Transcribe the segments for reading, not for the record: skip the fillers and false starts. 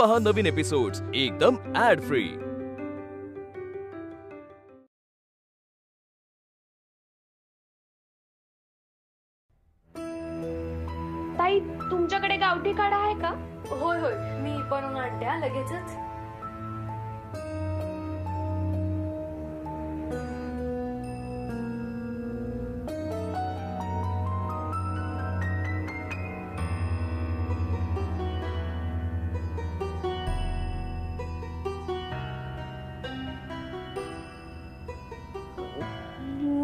पहा नवीन एपिसोड्स एकदम add free. ताई, तुमच्याकडे गावठी काढा आहे का? होय होय, मी बनवून आणते लगेचच।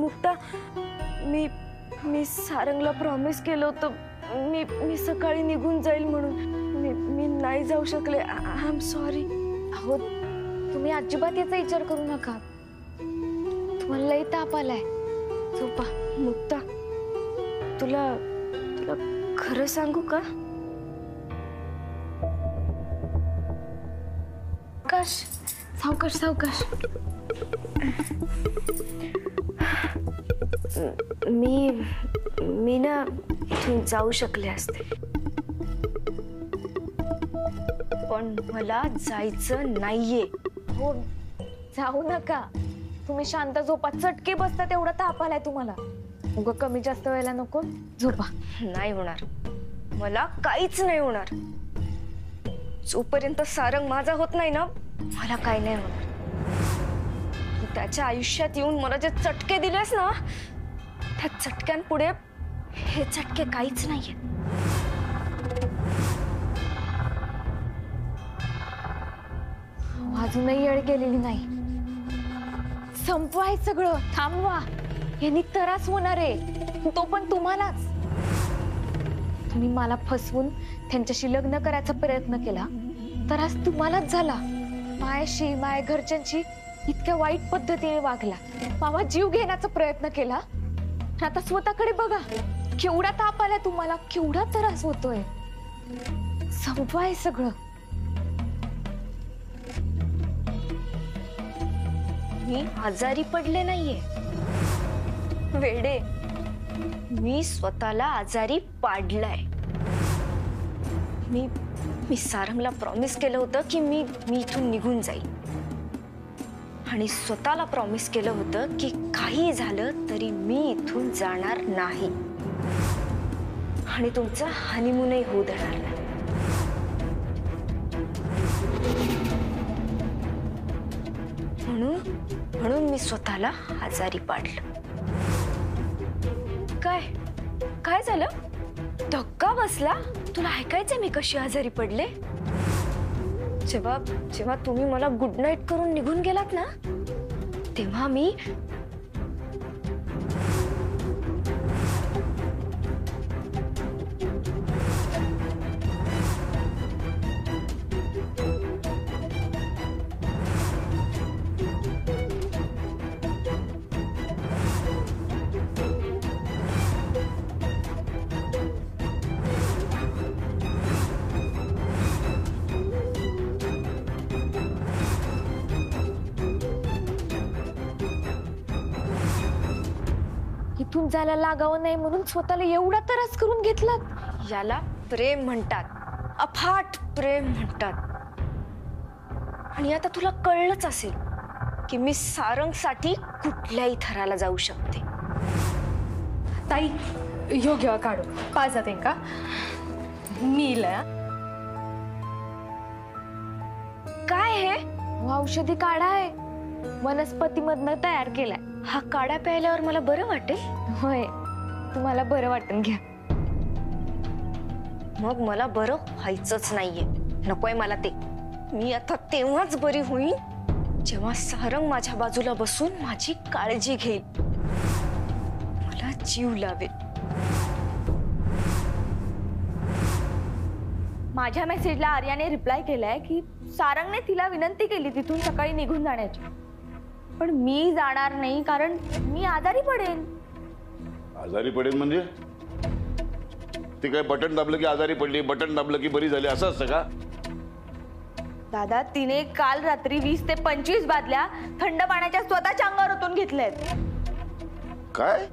मुक्ता, मी सारंगला प्रॉमिस केलं होतं मी सकाळी निघून जाईल म्हणून। मी नाही जाऊ शकले। I am sorry. अहो, तुम्ही अजिबात याचा विचार करू नका। तुम्हाला लई ताप आलाय, झोपा। मुक्ता, तुला खरं सांगू का? सावकाश सावकाश। मी ना इथून जाऊ शकले असते, पण मला जायचं नाहीये। हो, जाऊ नका। तुम्ही शांत झोपा। चटके बसता तेवढा ताप आलाय तुम्हाला। उगा कमी जास्त व्हायला नको। झोपा। नाही होणार, मला काहीच नाही होणार। जोपर्यंत सारंग माझा होत नाही ना, मला काही नाही होणार। त्याच्या आयुष्यात येऊन मला जे चटके दिलेस ना, त्या चटक्यांपुढे हे चटके काहीच नाहीये। अजूनही येळ गेलेली नाही। संपवाय सगळं, थांबवा। यांनी त्रास होणार आहे, तो पण तुम्हालाच। तुम्ही मला फसवून त्यांच्याशी लग्न करायचा प्रयत्न केला, त्रास तुम्हालाच झाला। मायाशी, माया घरच्यांशी इतक्या वाईट पद्धतीने वागला, मामा जीव घेण्याचा प्रयत्न केला। आता स्वतःकडे बघा, केवढा ताप आलाय तुम्हाला, केवढा त्रास होतोय। संपवाय सगळं। मी आजारी पडले नाहीये वेडे, मी स्वतःला आजारी पाडलाय। मी सारंगला प्रॉमिस केलं होतं की मी इथून निघून जाईल, आणि स्वतःला प्रॉमिस केलं होतं की काही झालं तरी मी इथून जाणार नाही, आणि तुमचा हनीमूनही होऊ देणार नाही। म्हणून मी स्वतःला आजारी पाडलं। काय झालं? धक्का बसला? तुला ऐकायचंय मी कशी आजारी पडले? जेव्हा तुम्ही मला गुड नाईट करून निघून गेलात ना, तेव्हा मी इथून जायला लागावं नाही म्हणून स्वतःला एवढा त्रास करून घेतलात। याला प्रेम म्हणतात, अफाट प्रेम म्हणतात। आणि आता तुला कळलंच असेल की मी सारंगसाठी कुठल्याही थराला जाऊ शकते। ताई, ह्यो घ्या काढू, पाच जाते का? मी काय हे? औषधी काढा आहे, वनस्पतीमधनं तयार केलाय। हा काढा प्यायल्यावर मला बरं वाटेल? होय, तुम्हाला बरं वाटेल, घ्या। मग मला बरं व्हायचंच नाहीये, नकोय मला ते। मी आता तेव्हाच बरी होईन जेव्हा सारंग माझ्या बाजूला बसून माझी काळजी घेईल, मला जीव लावेल। माझ्या मेसेजला आर्याने रिप्लाय केलाय की सारंगने तिला विनंती केली तिथून सकाळी निघून जाण्याची, पण मी जाणार नाही कारण मी आजारी पडेन। आजारी पडेल म्हणजे? ते काय बटन दाबलं की आजारी पडली, बटन दाबलं की बरी झाली असं असतं का? दादा, तिने काल रात्री 20 ते 25 बादल्या थंड पाण्याच्या स्वतःच्या अंगावर ओतून घेतल्यात। काय?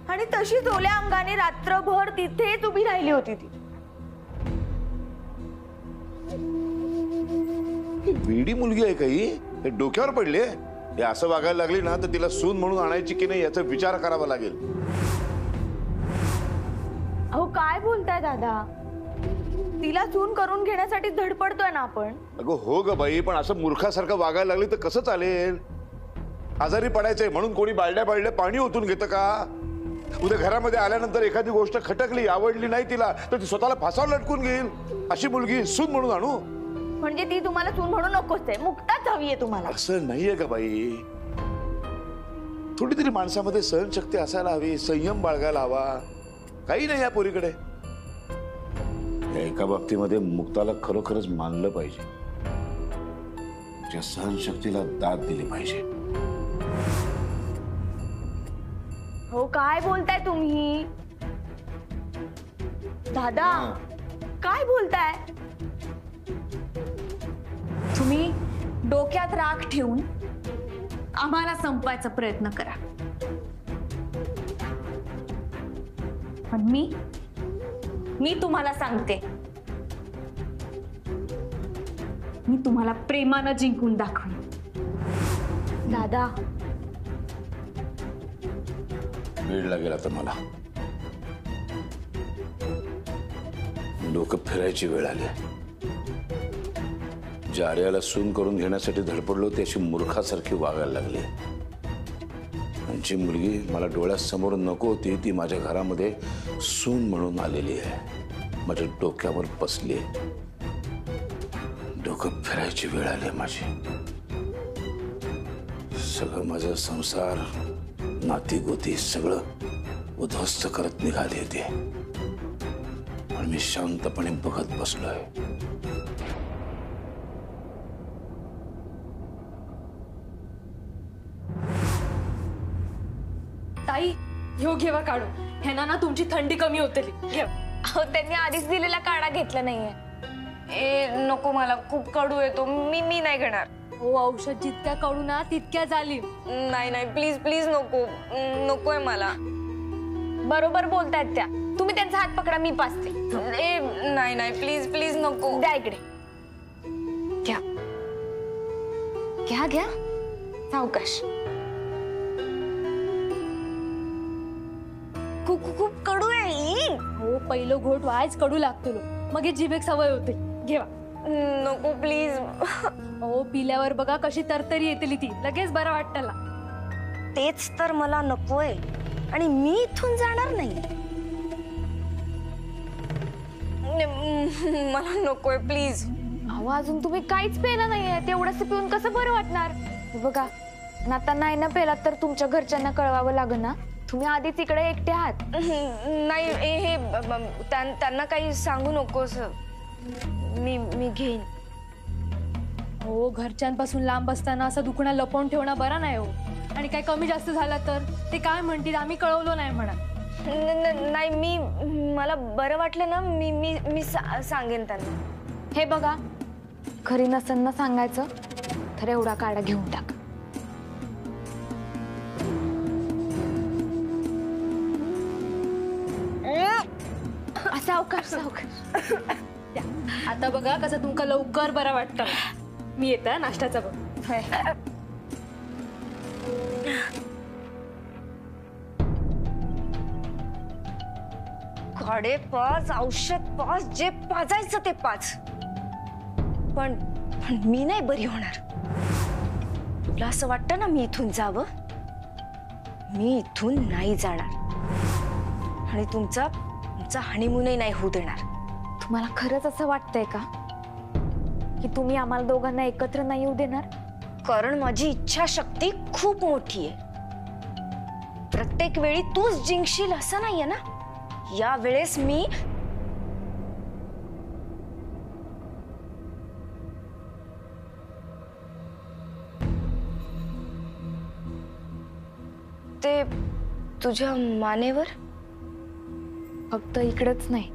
आणि तशीच ओल्या अंगाने रात्रभर तिथेच उभी राहिली होती ती। ही वेडी मुलगी आहे काही, हे डोक्यावर पडले. हे असं वागायला लागली ना तर तिला सून म्हणून आणायची की नाही याचा विचार करावा लागेल. अहो काय बोलताय दादा, तिला सून करून घेण्यासाठी धडपडतोय ना आपण. अगं हो ग बाई, पण असं मूर्खासारखं वागायला लागली तर कसं चालेल. आजारी पडायचंय म्हणून कोणी बालड्या बालड्या पाणी ओतून घेतं का. उद्या घरामध्ये आल्यानंतर एखादी गोष्ट खटकली, आवडली नाही तिला, तर ती स्वतःला फासावर लटकून घेईल. अशी मुलगी सून म्हणून आणू म्हणजे ती तुम्हाला सून म्हणून नकोच आहे, मुक्ताच हवीये तुम्हाला. असं नाहीये का बाई. थोडी तरी माणसामध्ये सहनशक्ती असायला हवी, संयम बाळगायला हवा. काही नाही या पोरीकडे. एका बाबतीमध्ये मुक्ताला खरोखरच मानलं पाहिजे, त्या सहनशक्तीला दाद दिली पाहिजे. हो काय बोलताय तुम्ही दादा, काय बोलताय तुम्ही. डोक्यात राग ठेवून आम्हाला संपवायचा प्रयत्न करा, पण मी तुम्हाला सांगते, मी तुम्हाला प्रेमानं जिंकून दाखवेन. दादा वेळ लागेल आता मला. डोकं फिरायची वेळ आली. ज्या आर्याला सून करून घेण्यासाठी धडपडलो ती अशी मूर्खासारखी वागायला लागली. आमची मुलगी मला डोळ्यासमोर नको होती, ती माझ्या घरामध्ये सून म्हणून आलेली आहे, माझ्या डोक्यावर बसली. डोकं फिरायची वेळ आली माझी. सगळं माझा संसार, नाती गोती सगळं उद्ध्वस्त करत निघाले ते, आणि मी शांतपणे बघत बसलोय. ताई ह्यो घेवा काढू, ह्याना ना तुमची थंडी कमी होते. अहो त्यांनी आधीच दिलेला काढा घेतला नाहीये. ए नको, मला खूप कडू येतो, मी नाही घेणार. हो औषध जितक्या कडू ना तितक्या झाली. नाही प्लीज प्लीज नको, नकोय मला. बरोबर बोलतायत त्या, तुम्ही त्यांचा हात पकडा, मी पाचते. ए नाही प्लीज प्लीज नको. द्या इकडे, घ्या घ्या घ्या, सावकाश. खूप कडू आहे. हो पहिलं घोट वायच कडू लागतो, मग हे जिभेक सवय होते. घेवा. नको प्लीज. हो पिल्यावर बघा कशी तरतरी येते ती, लगेच बरं वाटतं. तेच तर मला नकोय, आणि मी इथून जाणार नाही. मला नकोय प्लीज. अहो अजून तुम्ही काहीच पेला नाहीये, तेवढंच पिऊन कसं बरं वाटणार. बघा आता नाही ना पेला तर तुमच्या घरच्यांना कळवावं लागेल ना. तुम्ही आधीच इकडे एकटे आहात. नाही हे त्यांना काही सांगू नकोस. मी घेईन. हो घरच्यांपासून लांब असताना असं दुखणं लपवून ठेवणं बरं नाही हो. आणि काय कमी जास्त झाला तर ते काय म्हणतील, आम्ही कळवलो नाही म्हणा. नाही मला बरं वाटलं ना, मी सांगेन त्यांना. हे बघा खरी नसेल ना सांगायचं तर एवढा काढा घेऊन टाक. सावकाश सावकाश. आता बघा कसं तुमका लवकर बरं वाटतं. मी येते नाश्त्याचा बघ. काढे पाच, औषध पाच, जे पाजायचं ते पाच, पण मी नाही बरी होणार. तुला असं वाटतं ना मी इथून जावं. मी इथून नाही जाणार, आणि तुमचा हनीमूनही नाही होऊ देणार. तुम्हाला खरंच असं वाटतंय का की तुम्ही आम्हाला दोघांना एकत्र नाही येऊ देणार? कारण माझी इच्छाशक्ती खूप मोठी आहे. प्रत्येक वेळी तूच जिंकशील असं नाहीये ना. या वेळेस मी ते तुझ्या मानेवर, फक्त इकडंच नाही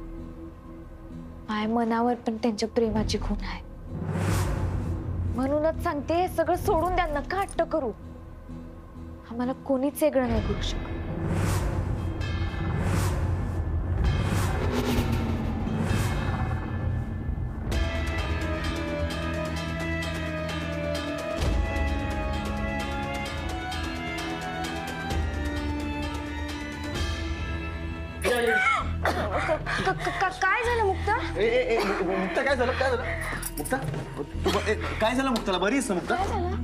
माझ्या मनावर पण त्यांच्या प्रेमाची खूण आहे. म्हणूनच सांगते, हे सगळं सोडून द्या, नका हट्ट करू. आम्हाला कोणीच वेगळं नाही करू शकत. मुक्ता ए ए ए मुक्ता काय झालं मुक्ता काय झालं मुक्ताला बरी आहेस ना मुक्ता काय झालं?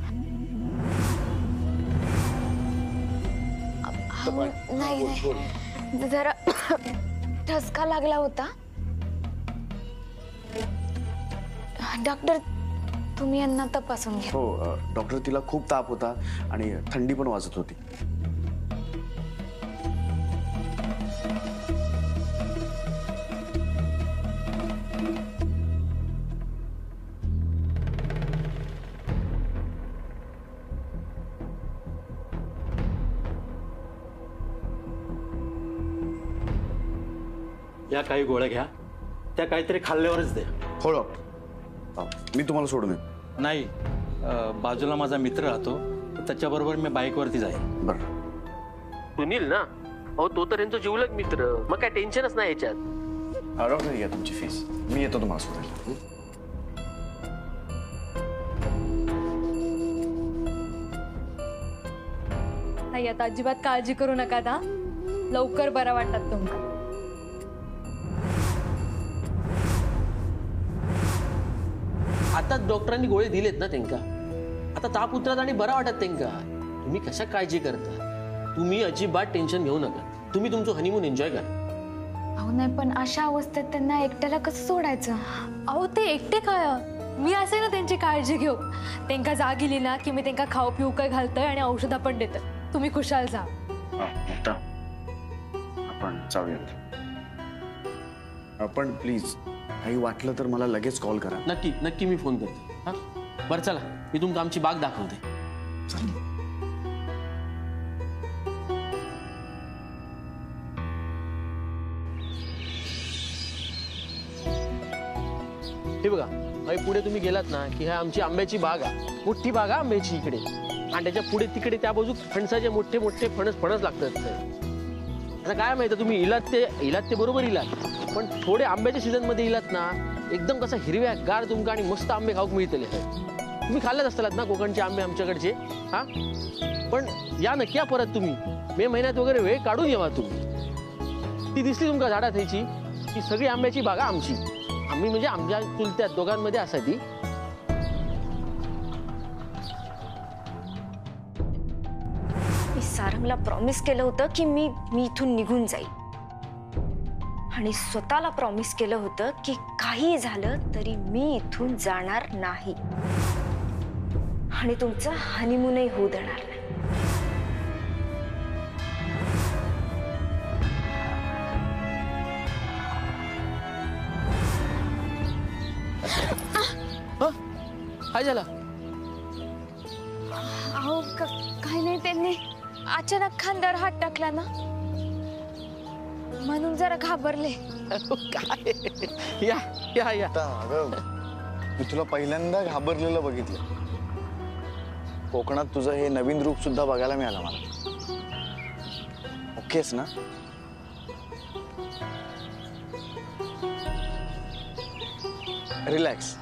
नाही नाही जरा ठसका लागला होता. डॉक्टर तुम्ही यांना तपासून घ्या. हो डॉक्टर, तिला खूप ताप होता आणि थंडी पण वाजत होती. या काही गोळ्या घ्या, त्या काहीतरी खाल्ल्यावरच द्या. हो डॉक्टर, मी तुम्हाला सोडून येतो. नाही, बाजूला माझा मित्र राहतो, त्याच्याबरोबर मी बाईकवरती जाईन. बरं. सुनील ना, अहो तो तर यांचा जीवलग मित्र, मग काय टेन्शनच नाही याच्यात. डॉक्टर घ्या तुमची फीस, मी येतो तुम्हाला सोडायला. नाही आता अजिबात काळजी करू नका आता, लवकर बरा वाटतात तुमका. आता डॉक्टरांनी गोळे दिलेत ना त्यांका, आता ताप उतरत आणि बरा वाटत त्यांका. तुम्ही कशा काळजी करता? तुम्ही अजिबात टेन्शन घेऊ नका, तुम्ही तुमचं हनीमून एन्जॉय करा. अहो नाही, पण अशा अवस्थेत त्यांना एकट्याला कसं सोडायचं? अहो ते एकटे काय, मी असे ना त्यांची काळजी घेऊ. त्यांका जाग गेली ना की मी त्यांका खाऊ पिऊ काय घालतोय आणि औषधा पण देतोय. तुम्ही खुशाल जा. मुक्ता, आपण जाऊयात. आपण प्लीज, काही वाटलं तर मला लगेच कॉल करा. नक्की नक्की मी फोन करते. हा बरं चला, मी तुमका आमची बाग दाखवते. हे बघा, पुढे तुम्ही गेलात ना की ह्या आमची आंब्याची बाग आहे, मोठी बाग आहे आंब्याची इकडे, आणि त्याच्या पुढे तिकडे त्या बाजू फणसाचे मोठे मोठे फणस लागतात. आता काय माहिती, तुम्ही इलात ते बरोबर इलात, पण थोडे आंब्याच्या सीझन मध्ये इलात ना, एकदम कसा हिरव्या गार तुमका आणि मस्त आंबे खाऊक मिळतले. तुम्ही खाल्लेच असतालात ना कोकणचे आंबे आमच्याकडचे. हा पण या नक्की परत तुम्ही मे महिन्यात वगैरे वेळ काढून येवा तुम्ही. ती दिसली तुमका झाडात ह्याची, ती सगळी आंब्याची बागा आमची. आम्ही म्हणजे आमच्या चुलत्या दोघांमध्ये असा ती. मी सारंगला प्रॉमिस केलं होतं की मी इथून निघून जाईल, आणि स्वतःला प्रॉमिस केलं होतं की काही झालं तरी मी इथून जाणार नाही आणि तुमचं हनीमूनही होऊ देणार नाही. काय झालं? अहो काही नाही, त्यांनी अचानक खांद्यावर हात टाकला ना, म्हणून जरा घाबरले. काय या या या अगं, मी तुला पहिल्यांदा घाबरलेलं बघितलं. कोकणात तुझं हे नवीन रूप सुद्धा बघायला मिळालं मला. ओकेस ना? रिलॅक्स.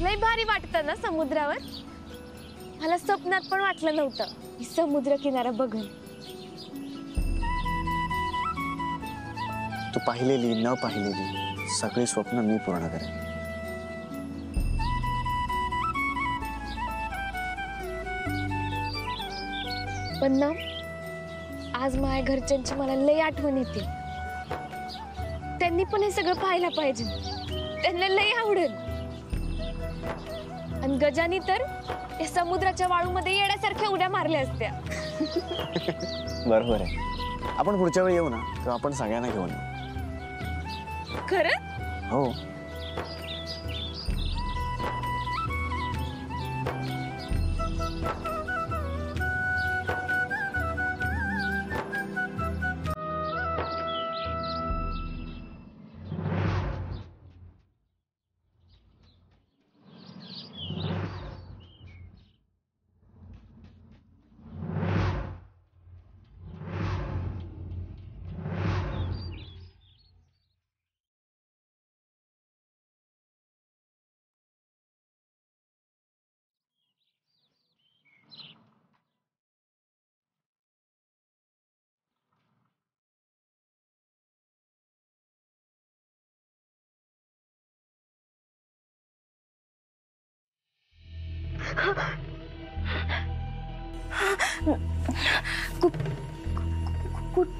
लय भारी वाटतं ना समुद्रावर. मला स्वप्नात पण वाटलं नव्हतं की समुद्र किनारा बघून. तू पाहिलेली न पाहिलेली सगळी स्वप्न मी पूर्ण करेन. पण ना, आज माझ्या घरच्यांची मला लय आठवण येते. त्यांनी पण हे सगळं पाहायला पाहिजे, त्यांना लय आवडेल. आणि गजानी तर या समुद्राच्या वाळूमध्ये येण्यासारख्या उड्या मारल्या असत्या. बरोबर आहे. आपण पुढच्या वेळी येऊ ना, तर आपण सगळ्यांना घेऊन येऊ. खरं? हो.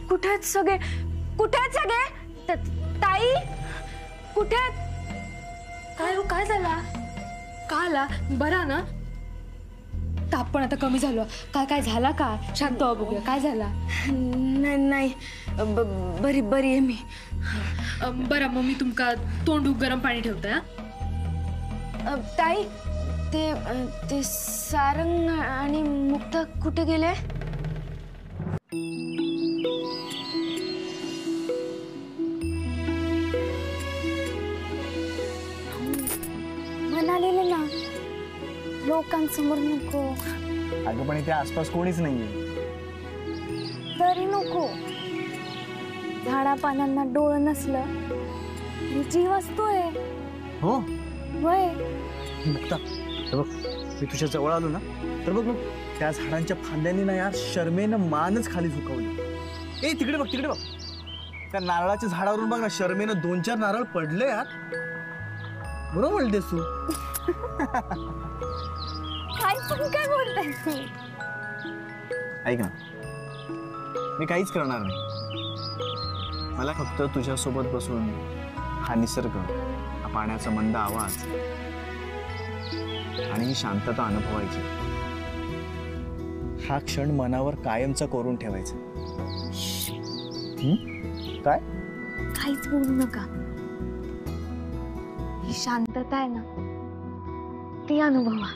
कुठे आहेत सगळे? कुठे आहेत सगळे? ताई कुठे आहेत? काय हो, काय झाला? का आला? बरा ना? ताप पण आता कमी झालं. काय काय झाला? काय शांत व्हा, बघूया काय झाला. नाही बरी आहे मी. बरं, मग मी तुमका तोंड गरम पाणी ठेवते. ताई ते सारंग आणि मुक्ता कुठे गेले? म्हणालेले ना लोकांसमोर नको. अगं पण इथे आसपास कोणीच नाहीये. तरी नको. झाडा पानांना डोळं नसलं तरी जीव असतोय. हो वय मुक्ता, हे बघ मी तुझ्या जवळ आलो ना तर बघ त्या झाडांच्या फांद्यांनी ना यार शर्मेनं मानच खाली झुकवली. ए तिकडे बघ तिकडे बघ, त्या नारळाच्या झाडावरून बघ ना शर्मेनं 2-4 नारळ पडले यार. बरोबर बोलतेस तू. काय बोलताय तू? ऐक ना, मी काहीच करणार नाही. मला फक्त तुझ्यासोबत बसून हा निसर्ग, हा पाण्याचा मंद आवाज आणि ही शांतता अनुभवायची. हा क्षण मनावर कायमचा कोरून ठेवायचा. काय? काहीच बोलू नका. ही शांतता आहे ना ती अनुभवा.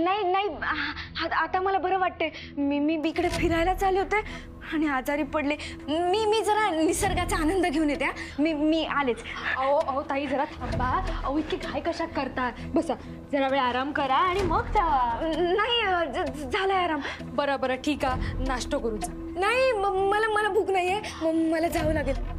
नाही आता मला बरं वाटतंय. मी इकडे फिरायला चालले होते आणि आजारी पडले. मी जरा निसर्गाचा आनंद घेऊन येते. मी आलेच. अहो ताई जरा थांबा. अहो इतकी घाई कशा करतात? बसा, जरा वेळ आराम करा आणि मग जावा. नाही झालाय आराम. बरं ठीक आहे, नाश्ता करू जा. नाही मला भूक नाहीये, मला जावं लागेल.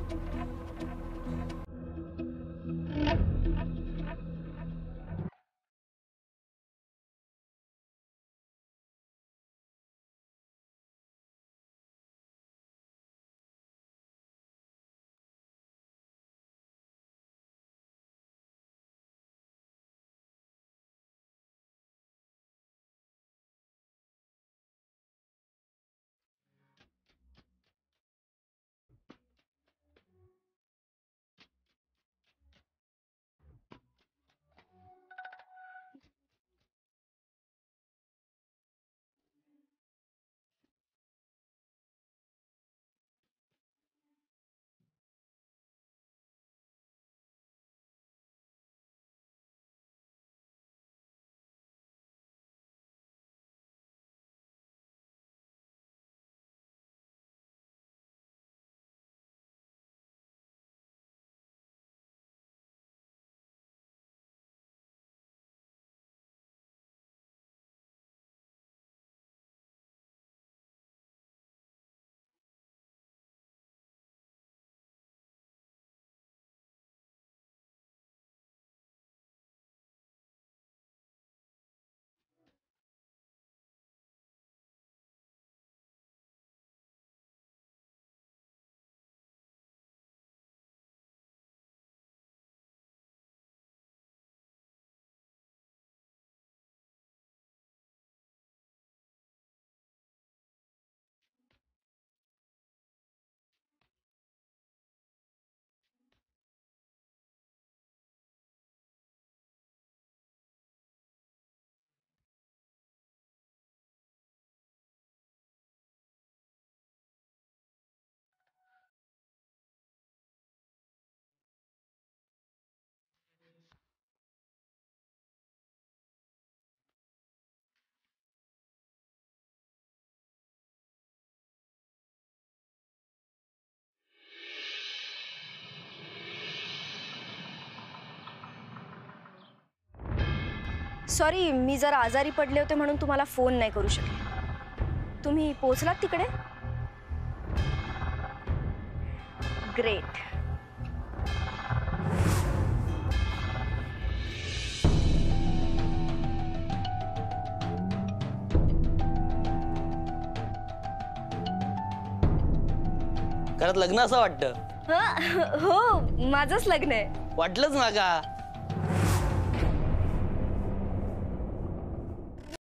सॉरी, मी जरा आजारी पडले होते म्हणून तुम्हाला फोन नाही करू शकले. तुम्ही पोहोचलात तिकडे? ग्रेट. घरात लग्न असं वाटतं. हो माझंच लग्न आहे. वाटलंच ना का